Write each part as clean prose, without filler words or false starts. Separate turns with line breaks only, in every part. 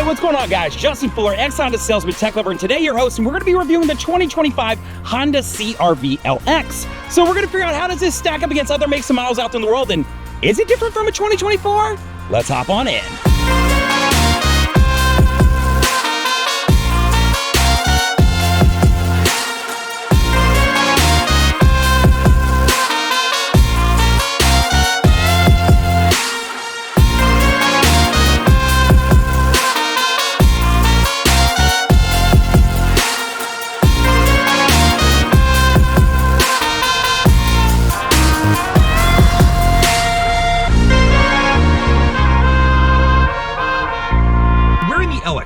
what's going on, guys? Justin Fuller, ex-Honda salesman, tech lover, and today your host, and we're going to be reviewing the 2025 Honda CRV LX. So we're going to figure out how does this stack up against other makes and models out there in the world, and is it different from a 2024? Let's hop on in.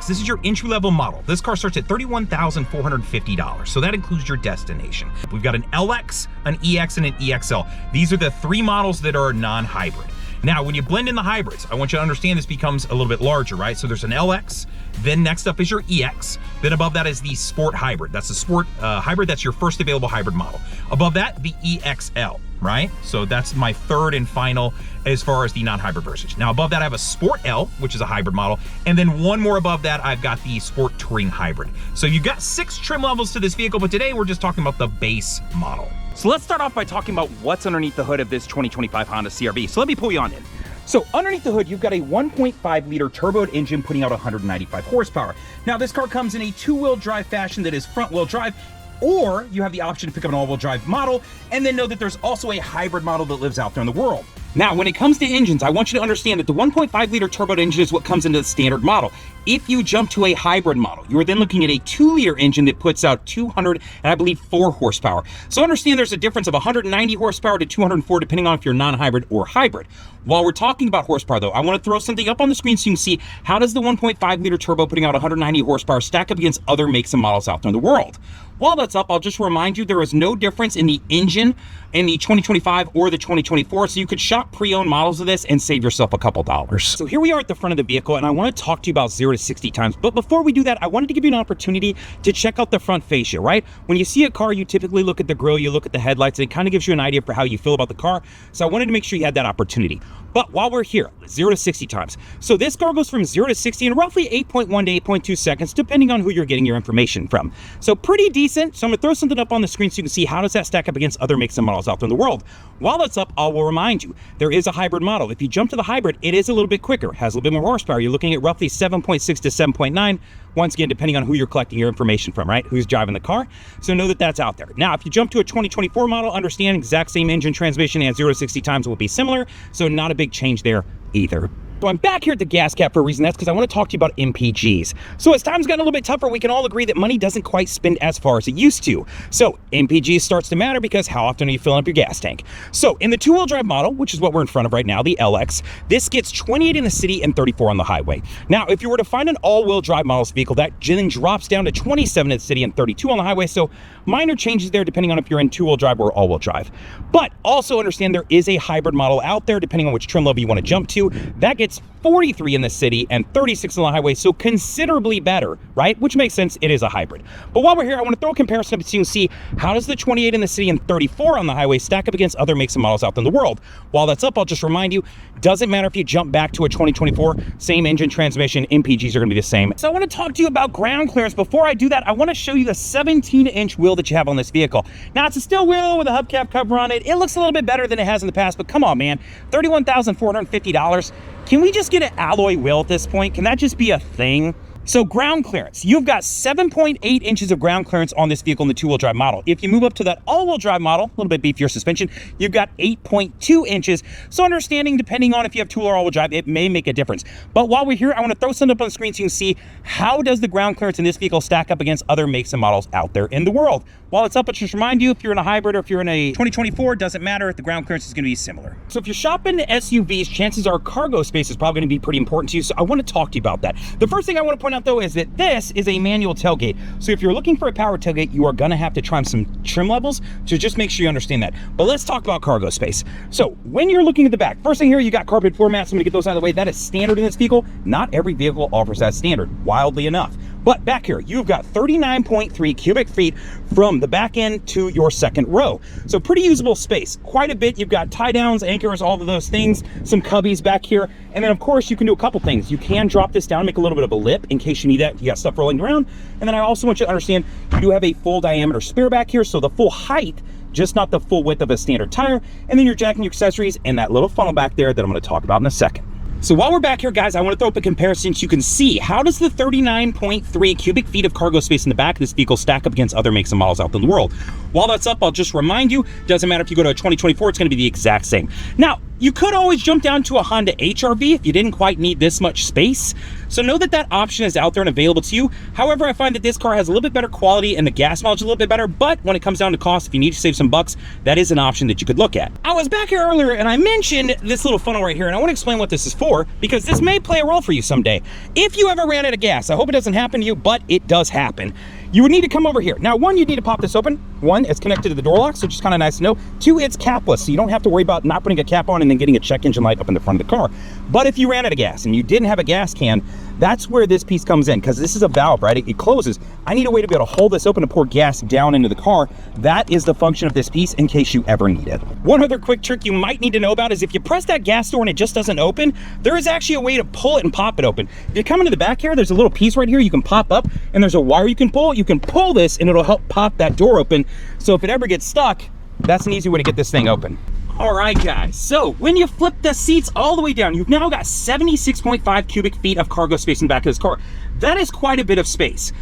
This is your entry-level model. This car starts at $31,450, so that includes your destination. We've got an LX, an EX, and an EXL. These are the three models that are non-hybrid. Now, when you blend in the hybrids, I want you to understand this becomes a little bit larger, right? So there's an LX, then next up is your EX, then above that is the Sport Hybrid. That's the Sport Hybrid, that's your first available hybrid model. Above that, the EXL, right? So that's my third and final as far as the non-hybrid versions. Now above that I have a Sport L, which is a hybrid model, and then one more above that I've got the Sport Touring Hybrid. So you've got 6 trim levels to this vehicle, but today we're just talking about the base model.
So let's start off by talking about what's underneath the hood of this 2025 Honda CRV. So let me pull you on in. So underneath the hood, you've got a 1.5 liter turboed engine putting out 195 horsepower. Now this car comes in a 2-wheel drive fashion that is front wheel drive, or you have the option to pick up an all-wheel drive model, and then know that there's also a hybrid model that lives out there in the world. Now, when it comes to engines, I want you to understand that the 1.5 liter turbo engine is what comes into the standard model. If you jump to a hybrid model, you are then looking at a 2-liter engine that puts out 200 and I believe 4 horsepower. So understand there's a difference of 190 horsepower to 204 depending on if you're non-hybrid or hybrid. While we're talking about horsepower though, I want to throw something up on the screen so you can see how does the 1.5 liter turbo putting out 190 horsepower stack up against other makes and models out there in the world. While that's up, I'll just remind you there is no difference in the engine in the 2025 or the 2024, so you could shop pre-owned models of this and save yourself a couple dollars. So here we are at the front of the vehicle, and I want to talk to you about 0 to 60 times. But before we do that, I wanted to give you an opportunity to check out the front fascia, right? When you see a car, you typically look at the grille, you look at the headlights, and it kind of gives you an idea for how you feel about the car. So I wanted to make sure you had that opportunity. But while we're here, 0 to 60 times. So this car goes from 0 to 60 in roughly 8.1 to 8.2 seconds, depending on who you're getting your information from. So pretty decent. So I'm gonna throw something up on the screen so you can see how does that stack up against other makes and models out there in the world. While that's up, I will remind you, there is a hybrid model. If you jump to the hybrid, it is a little bit quicker, has a little bit more horsepower. You're looking at roughly 7.6 to 7.9. Once again, depending on who you're collecting your information from, right? Who's driving the car. So know that that's out there. Now, if you jump to a 2024 model, understand exact same engine transmission and 0 to 60 times will be similar. So not a big change there either. So I'm back here at the gas cap for a reason. That's because I want to talk to you about MPGs. So as time's gotten a little bit tougher, we can all agree that money doesn't quite spend as far as it used to. So MPGs starts to matter because how often are you filling up your gas tank? So in the 2-wheel drive model, which is what we're in front of right now, the LX, this gets 28 in the city and 34 on the highway. Now, if you were to find an all-wheel drive models vehicle, that then drops down to 27 in the city and 32 on the highway. So minor changes there depending on if you're in 2-wheel drive or all-wheel drive. But also understand there is a hybrid model out there depending on which trim level you want to jump to. That gets 43 in the city and 36 on the highway, so considerably better, right? Which makes sense, it is a hybrid. But while we're here, I want to throw a comparison up so you can see how does the 28 in the city and 34 on the highway stack up against other makes and models out there in the world. While that's up, I'll just remind you, doesn't matter if you jump back to a 2024, same engine transmission, MPGs are going to be the same. So I want to talk to you about ground clearance. Before I do that, I want to show you the 17-inch wheel that you have on this vehicle. Now, it's a steel wheel with a hubcap cover on it. It looks a little bit better than it has in the past, but come on, man, $31,450. Can we just get an alloy wheel at this point? Can that just be a thing? So ground clearance, you've got 7.8 inches of ground clearance on this vehicle in the 2-wheel drive model. If you move up to that all-wheel drive model, a little bit beefier suspension, you've got 8.2 inches. So understanding, depending on if you have 2 or all-wheel drive, it may make a difference. But while we're here, I want to throw something up on the screen so you can see how does the ground clearance in this vehicle stack up against other makes and models out there in the world. While it's up, I'll just remind you, if you're in a hybrid or if you're in a 2024, doesn't matter, the ground clearance is going to be similar. So if you're shopping SUVs, chances are cargo space is probably going to be pretty important to you. So I want to talk to you about that. The first thing I want to point out though is that this is a manual tailgate. So if you're looking for a power tailgate, you are going to have to try some trim levels. So just make sure you understand that. But let's talk about cargo space. So when you're looking at the back, first thing here, you got carpet floor mats. I'm going to get those out of the way. That is standard in this vehicle. Not every vehicle offers that standard, wildly enough. But back here, you've got 39.3 cubic feet from the back end to your second row. So pretty usable space, quite a bit. You've got tie downs, anchors, all of those things, some cubbies back here. And then of course you can do a couple things. You can drop this down, make a little bit of a lip in case you need that. You got stuff rolling around. And then I also want you to understand, you do have a full diameter spare back here. So the full height, just not the full width of a standard tire. And then your jack and your accessories and that little funnel back there that I'm going to talk about in a second. So while we're back here, guys, I want to throw up a comparison so you can see how does the 39.3 cubic feet of cargo space in the back of this vehicle stack up against other makes and models out in the world. While that's up, I'll just remind you, doesn't matter if you go to a 2024, it's going to be the exact same. Now, you could always jump down to a Honda CRV if you didn't quite need this much space. So know that that option is out there and available to you. However, I find that this car has a little bit better quality and the gas mileage a little bit better, but when it comes down to cost, if you need to save some bucks, that is an option that you could look at. I was back here earlier and I mentioned this little funnel right here, and I want to explain what this is for because this may play a role for you someday. If you ever ran out of gas, I hope it doesn't happen to you, but it does happen. You would need to come over here. Now, one, you need to pop this open. One, it's connected to the door lock, so it's just kind of nice to know. Two, it's capless, so you don't have to worry about not putting a cap on and then getting a check engine light up in the front of the car. But if you ran out of gas and you didn't have a gas can, that's where this piece comes in, because this is a valve, right? It closes. I need a way to be able to hold this open to pour gas down into the car. That is the function of this piece in case you ever need it. One other quick trick you might need to know about is if you press that gas door and it just doesn't open, there is actually a way to pull it and pop it open. If you come into the back here, there's a little piece right here you can pop up, and there's a wire you can pull. You can pull this and it'll help pop that door open. So if it ever gets stuck, that's an easy way to get this thing open. All right, guys, so when you flip the seats all the way down, you've now got 76.5 cubic feet of cargo space in the back of this car. That is quite a bit of space.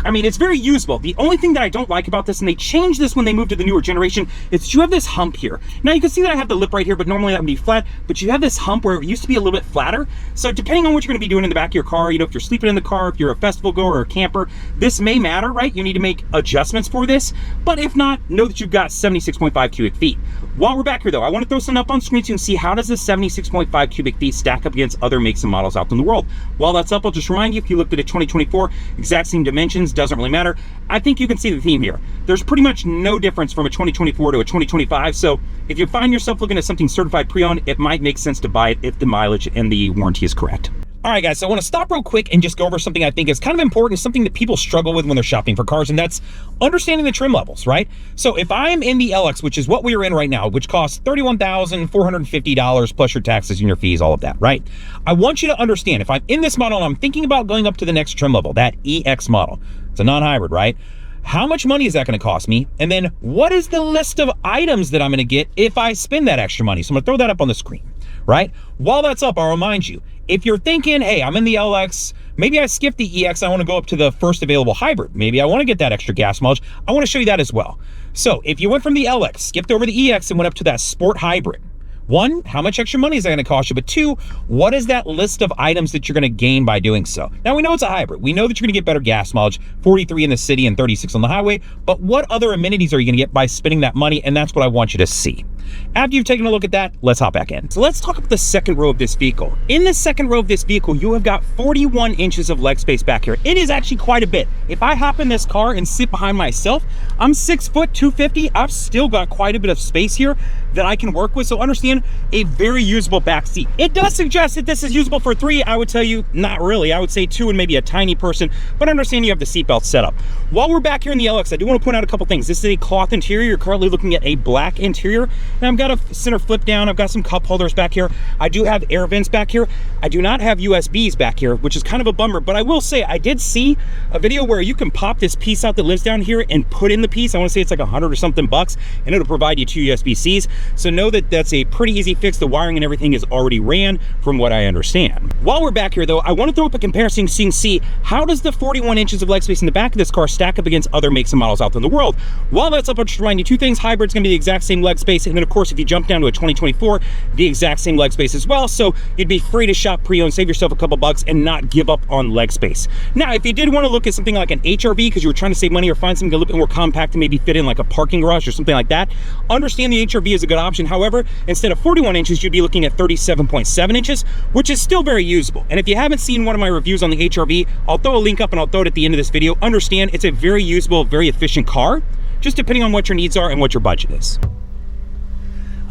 I mean, it's very usable. The only thing that I don't like about this, and they changed this when they moved to the newer generation, is you have this hump here. Now you can see that I have the lip right here, but normally that would be flat, but you have this hump where it used to be a little bit flatter. So depending on what you're gonna be doing in the back of your car, you know, if you're sleeping in the car, if you're a festival goer or a camper, this may matter, right? You need to make adjustments for this, but if not, know that you've got 76.5 cubic feet. While we're back here though, I wanna throw something up on screen so you can see how does this 76.5 cubic feet stack up against other makes and models out in the world. While that's up, I'll just remind you, if you looked at a 2024, exact same dimensions, doesn't really matter. I think you can see the theme here. There's pretty much no difference from a 2024 to a 2025. So if you find yourself looking at something certified pre-owned, it might make sense to buy it if the mileage and the warranty is correct. All right, guys, so I want to stop real quick and just go over something I think is kind of important, something that people struggle with when they're shopping for cars, and that's understanding the trim levels, right? So if I'm in the LX, which is what we are in right now, which costs $31,450 plus your taxes and your fees, all of that, right? I want you to understand, if I'm in this model and I'm thinking about going up to the next trim level, that EX model, it's a non-hybrid, right? How much money is that going to cost me? And then what is the list of items that I'm going to get if I spend that extra money? So I'm going to throw that up on the screen, right? While that's up, I'll remind you, if you're thinking, hey, I'm in the LX, maybe I skipped the EX, I want to go up to the first available hybrid. Maybe I want to get that extra gas mileage. I want to show you that as well. So if you went from the LX, skipped over the EX and went up to that sport hybrid, one, how much extra money is that going to cost you? But two, what is that list of items that you're going to gain by doing so? Now, we know it's a hybrid. We know that you're going to get better gas mileage, 43 in the city and 36 on the highway. But what other amenities are you going to get by spending that money? And that's what I want you to see. After you've taken a look at that, let's hop back in. So let's talk about the second row of this vehicle. In the second row of this vehicle, you have got 41 inches of leg space back here. It is actually quite a bit. If I hop in this car and sit behind myself, I'm 6 foot, 250. I've still got quite a bit of space here that I can work with. So understand, a very usable back seat. It does suggest that this is usable for 3. I would tell you, not really. I would say 2 and maybe a tiny person, but understand you have the seatbelt set up. While we're back here in the LX, I do want to point out a couple things. This is a cloth interior. You're currently looking at a black interior. Now I've got a center flip down. I've got some cup holders back here. I do have air vents back here. I do not have USBs back here, which is kind of a bummer, but I will say I did see a video where you can pop this piece out that lives down here and put in the piece. I want to say it's like 100 or something bucks, and it'll provide you 2 USB-Cs. So know that that's a pretty easy fix. The wiring and everything is already ran from what I understand. While we're back here though, I want to throw up a comparison so you can see how does the 41 inches of leg space in the back of this car stack up against other makes and models out in the world. While that's up, I'll just remind you 2 things. Hybrid's gonna be the exact same leg space, and then of course if you jump down to a 2024, the exact same leg space as well. So you'd be free to shop pre-owned, save yourself a couple bucks and not give up on leg space. Now if you did want to look at something like an HRV because you were trying to save money or find something a little bit more compact to maybe fit in like a parking garage or something like that, understand the HRV is a good option. However, instead of 41 inches, you'd be looking at 37.7 inches, which is still very usable. And if you haven't seen one of my reviews on the HRV, I'll throw a link up and I'll throw it at the end of this video. Understand it's a very usable, very efficient car, just depending on what your needs are and what your budget is.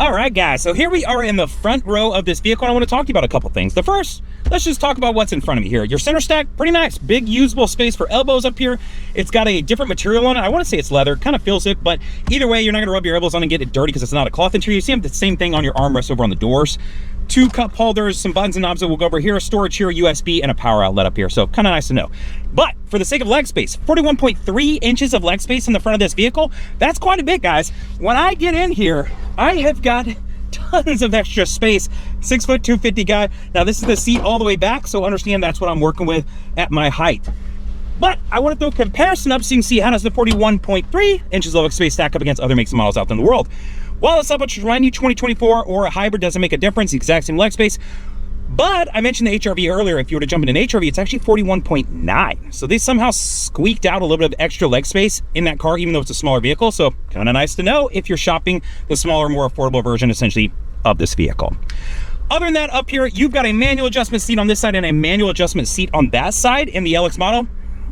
All right, guys, so here we are in the front row of this vehicle, and I want to talk to you about a couple things. The first, let's just talk about what's in front of me here. Your center stack, pretty nice. Big usable space for elbows up here. It's got a different material on it. I want to say it's leather, kind of feels it, but either way, you're not going to rub your elbows on and get it dirty because it's not a cloth interior. You see the same thing on your armrest over on the doors. 2 cup holders, some buttons and knobs that will go over here, storage here, USB, and a power outlet up here. So kind of nice to know. But for the sake of leg space, 41.3 inches of leg space in the front of this vehicle. That's quite a bit, guys. When I get in here, I have got tons of extra space. 6 foot 250 guy. Now this is the seat all the way back, so understand that's what I'm working with at my height. But I want to throw a comparison up so you can see how does the 41.3 inches of leg space stack up against other makes and models out in the world. While it's up, to remind you, 2024 or a hybrid doesn't make a difference, the exact same leg space. But I mentioned the HRV earlier. If you were to jump into an HRV, it's actually 41.9. So they somehow squeaked out a little bit of extra leg space in that car, even though it's a smaller vehicle. So kind of nice to know if you're shopping the smaller, more affordable version, essentially, of this vehicle. Other than that, up here, you've got a manual adjustment seat on this side and a manual adjustment seat on that side in the LX model.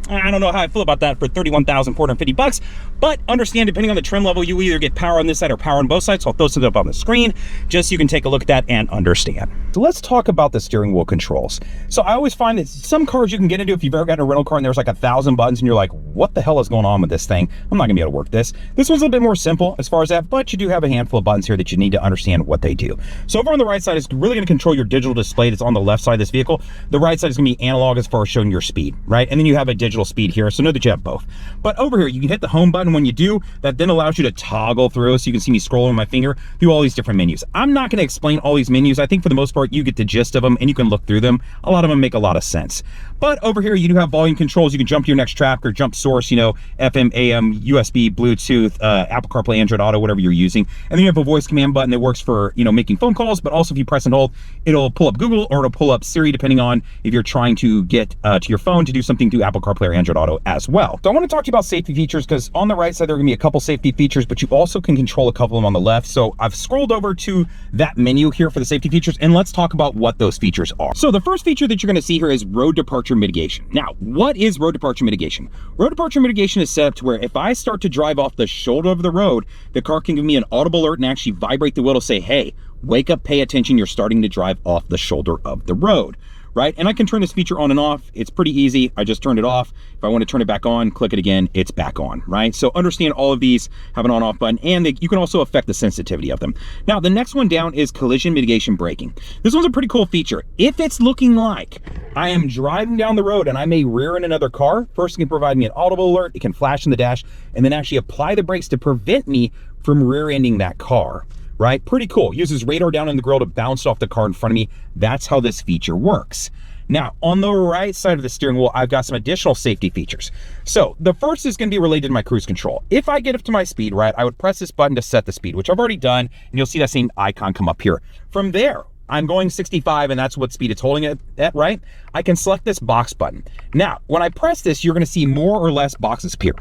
I don't know how I feel about that for $31,450, but understand, depending on the trim level, you either get power on this side or power on both sides. So I'll throw it up on the screen just so you can take a look at that and understand. So let's talk about the steering wheel controls. So I always find that some cars you can get into, if you've ever gotten a rental car and there's like 1,000 buttons and you're like, what the hell is going on with this thing? I'm not gonna be able to work this. This one's a little bit more simple as far as that, but you do have a handful of buttons here that you need to understand what they do. So over on the right side is really gonna control your digital display that's on the left side of this vehicle. The right side is gonna be analog as far as showing your speed, right? And then you have a digital speed here, so know that you have both. But over here, you can hit the home button when you do. That then allows you to toggle through, so you can see me scrolling my finger through all these different menus. I'm not gonna explain all these menus. I think for the most part, you get the gist of them and you can look through them. A lot of them make a lot of sense. But over here, you do have volume controls. You can jump to your next track or jump source, you know, FM, AM, USB, Bluetooth, Apple CarPlay, Android Auto, whatever you're using. And then you have a voice command button that works for, you know, making phone calls, but also if you press and hold, it'll pull up Google or it'll pull up Siri, depending on if you're trying to get to your phone to do something through Apple CarPlay or Android Auto as well. So I want to talk to you about safety features because on the right side, there are gonna be a couple safety features, but you also can control a couple of them on the left. So I've scrolled over to that menu here for the safety features, and let's talk about what those features are. So the first feature that you're gonna see here is road departure mitigation. Now, what is road departure mitigation? Road departure mitigation is set up to where if I start to drive off the shoulder of the road, the car can give me an audible alert and actually vibrate the wheel to say, hey, wake up, pay attention, you're starting to drive off the shoulder of the road. Right? And I can turn this feature on and off. It's pretty easy. I just turned it off. If I want to turn it back on, click it again, it's back on, right? So understand all of these have an on-off button, and you can also affect the sensitivity of them. Now, the next one down is collision mitigation braking. This one's a pretty cool feature. If it's looking like I am driving down the road and I may rear in another car, first it can provide me an audible alert, it can flash in the dash, and then actually apply the brakes to prevent me from rear-ending that car. Right? Pretty cool. Uses radar down in the grill to bounce off the car in front of me. That's how this feature works. Now, on the right side of the steering wheel, I've got some additional safety features. So the first is going to be related to my cruise control. If I get up to my speed, right, I would press this button to set the speed, which I've already done, and you'll see that same icon come up here. From there, I'm going 65, and that's what speed it's holding it at, right? I can select this box button. Now, when I press this, you're going to see more or less boxes appear.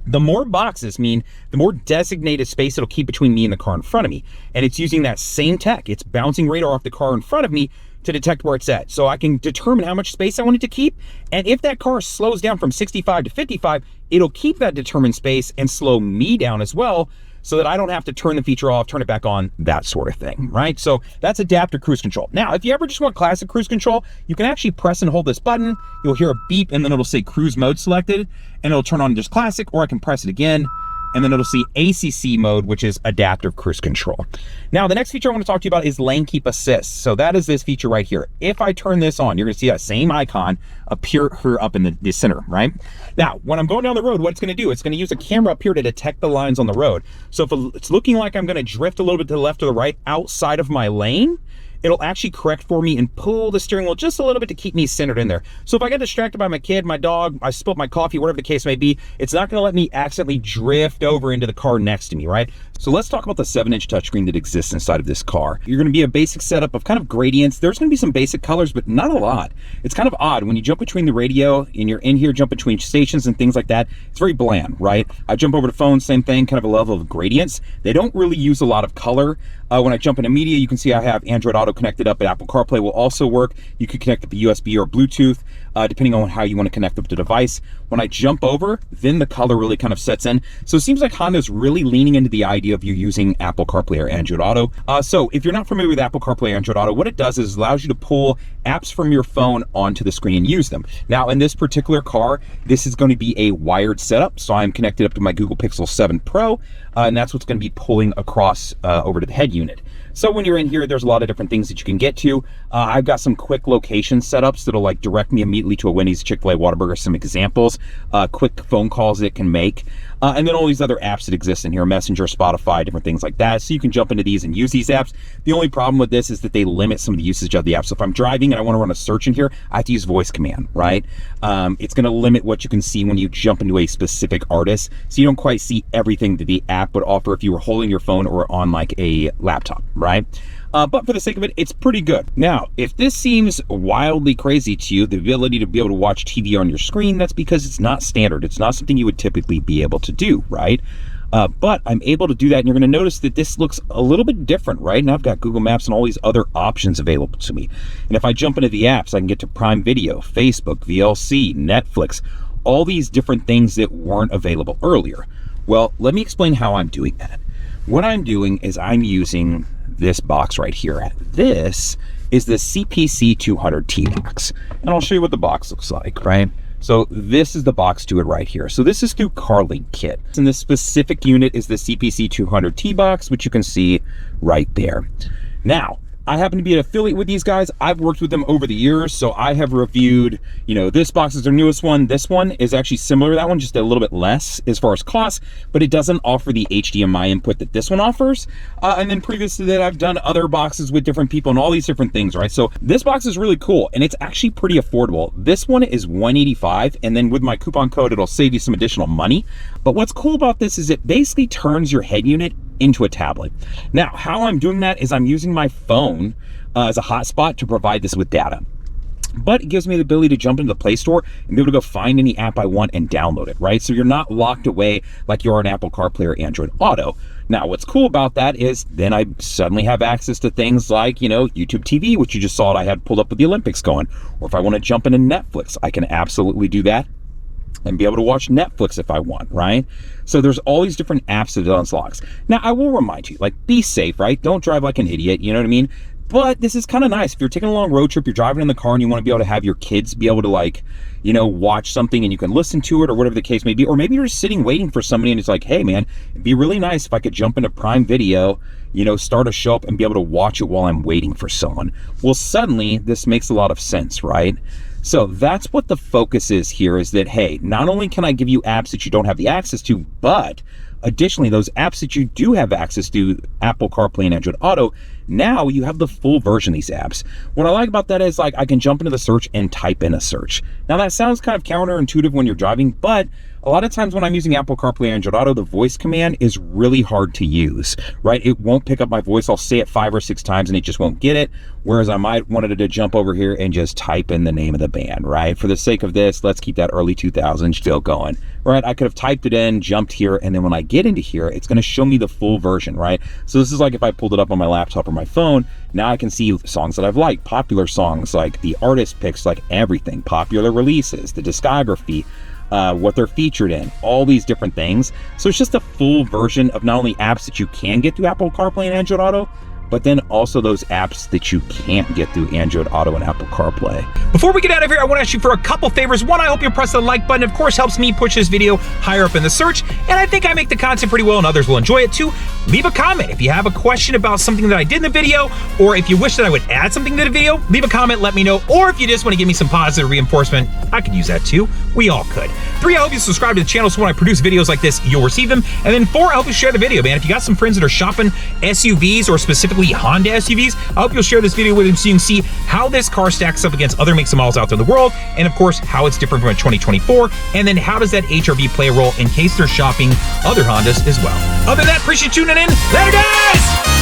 The more boxes mean the more designated space it'll keep between me and the car in front of me. And it's using that same tech. It's bouncing radar off the car in front of me to detect where it's at. So I can determine how much space I want it to keep. And if that car slows down from 65 to 55, it'll keep that determined space and slow me down as well, so that I don't have to turn the feature off, turn it back on, that sort of thing, right? So that's adaptive cruise control. Now, if you ever just want classic cruise control, you can actually press and hold this button. You'll hear a beep, and then it'll say cruise mode selected, and it'll turn on just classic, or I can press it again, and then it'll see ACC mode, which is adaptive cruise control. Now, the next feature I want to talk to you about is lane keep assist. So that is this feature right here. If I turn this on, you're going to see that same icon appear here up in the center, right? Now, when I'm going down the road, what it's going to do, it's going to use a camera up here to detect the lines on the road. So if it's looking like I'm going to drift a little bit to the left or the right outside of my lane, it'll actually correct for me and pull the steering wheel just a little bit to keep me centered in there. So if I get distracted by my kid, my dog, I spilt my coffee, whatever the case may be, it's not going to let me accidentally drift over into the car next to me, right? So let's talk about the 7-inch touchscreen that exists inside of this car. You're going to be a basic setup of kind of gradients. There's going to be some basic colors, but not a lot. It's kind of odd. When you jump between the radio and you're in here, jump between stations and things like that, it's very bland, right? I jump over to phones, same thing, kind of a level of gradients. They don't really use a lot of color. When I jump into media, you can see I have Android Auto connected up, and Apple CarPlay will also work. You could connect up a USB or Bluetooth. depending on how you want to connect up the device. When I jump over, then the color really kind of sets in. So it seems like Honda's really leaning into the idea of you using Apple CarPlay or Android Auto. So if you're not familiar with Apple CarPlay or Android Auto, what it does is allows you to pull apps from your phone onto the screen and use them. Now, in this particular car, this is going to be a wired setup. So I'm connected up to my Google Pixel 7 Pro, and that's what's going to be pulling across over to the head unit. So when you're in here, there's a lot of different things that you can get to. I've got some quick location setups that'll like direct me immediately to a Wendy's, Chick-fil-A, Whataburger, some examples, quick phone calls it can make, and then all these other apps that exist in here, Messenger, Spotify, different things like that. So you can jump into these and use these apps. The only problem with this is that they limit some of the usage of the app. So if I'm driving and I want to run a search in here, I have to use voice command, right? It's going to limit what you can see when you jump into a specific artist. So you don't quite see everything that the app would offer if you were holding your phone or on like a laptop, right? But for the sake of it, it's pretty good. Now, if this seems wildly crazy to you, the ability to be able to watch TV on your screen, that's because it's not standard. It's not something you would typically be able to do, right? But I'm able to do that, and you're going to notice that this looks a little bit different, right? And I've got Google Maps and all these other options available to me. And if I jump into the apps, I can get to Prime Video, Facebook, VLC, Netflix, all these different things that weren't available earlier. Well, let me explain how I'm doing that. What I'm doing is I'm using this box right here. This is the CPC 200T box. And I'll show you what the box looks like, right? So this is the box to it right here. So this is through CarLink Kit. And this specific unit is the CPC 200T box, which you can see right there. Now, I happen to be an affiliate with these guys. I've worked with them over the years, so I have reviewed, you know, this box is their newest one. This one is actually similar to that one, just a little bit less as far as cost, but it doesn't offer the HDMI input that this one offers. And then previous to that, I've done other boxes with different people and all these different things, right? So this box is really cool, and it's actually pretty affordable. This one is $185, and then with my coupon code, it'll save you some additional money. But what's cool about this is it basically turns your head unit into a tablet. Now, how I'm doing that is I'm using my phone as a hotspot to provide this with data. But it gives me the ability to jump into the Play Store and be able to go find any app I want and download it, right? So you're not locked away like you are on Apple CarPlay or Android Auto. Now, what's cool about that is then I suddenly have access to things like, you know, YouTube TV, which you just saw I had pulled up with the Olympics going. Or if I want to jump into Netflix, I can absolutely do that and be able to watch Netflix if I want, right? So there's all these different apps that it unlocks. Now, I will remind you, like, be safe, right? Don't drive like an idiot, you know what I mean? But this is kind of nice. If you're taking a long road trip, you're driving in the car and you want to be able to have your kids be able to, like, you know, watch something and you can listen to it or whatever the case may be. Or maybe you're just sitting waiting for somebody and it's like, hey man, it'd be really nice if I could jump into Prime Video, you know, start a show up and be able to watch it while I'm waiting for someone. Well, suddenly this makes a lot of sense, right? So that's what the focus is here, is that, hey, not only can I give you apps that you don't have the access to, but additionally, those apps that you do have access to, Apple CarPlay and Android Auto, now you have the full version of these apps. What I like about that is, like, I can jump into the search and type in a search. Now that sounds kind of counterintuitive when you're driving, but a lot of times when I'm using Apple CarPlay and Android Auto, the voice command is really hard to use, right? It won't pick up my voice. I'll say it 5 or 6 times and it just won't get it. Whereas I might wanted to jump over here and just type in the name of the band, right? For the sake of this, let's keep that early 2000s still going, right? I could have typed it in, jumped here, and then when I get into here, it's going to show me the full version, right? So this is like if I pulled it up on my laptop or my phone, now I can see songs that I've liked, popular songs, like the artist picks, like everything, popular releases, the discography, what they're featured in, all these different things. So it's just a full version of not only apps that you can get through Apple CarPlay and Android Auto, but then also those apps that you can't get through Android Auto and Apple CarPlay.
Before we get out of here, I want to ask you for a couple favors. One, I hope you'll press the like button. Of course, helps me push this video higher up in the search, and I think I make the content pretty well and others will enjoy it too. Leave a comment. If you have a question about something that I did in the video, or if you wish that I would add something to the video, leave a comment, let me know. Or if you just want to give me some positive reinforcement, I could use that too. We all could. 3, I hope you subscribe to the channel so when I produce videos like this, you'll receive them. And then 4, I hope you share the video, man. If you got some friends that are shopping SUVs or specifically Honda SUVs, I hope you'll share this video with them so you can see how this car stacks up against other makes and models out there in the world, and of course, how it's different from a 2024, and then how does that HRV play a role in case they're shopping other Hondas as well. Other than that, appreciate you tuning in. Later, guys!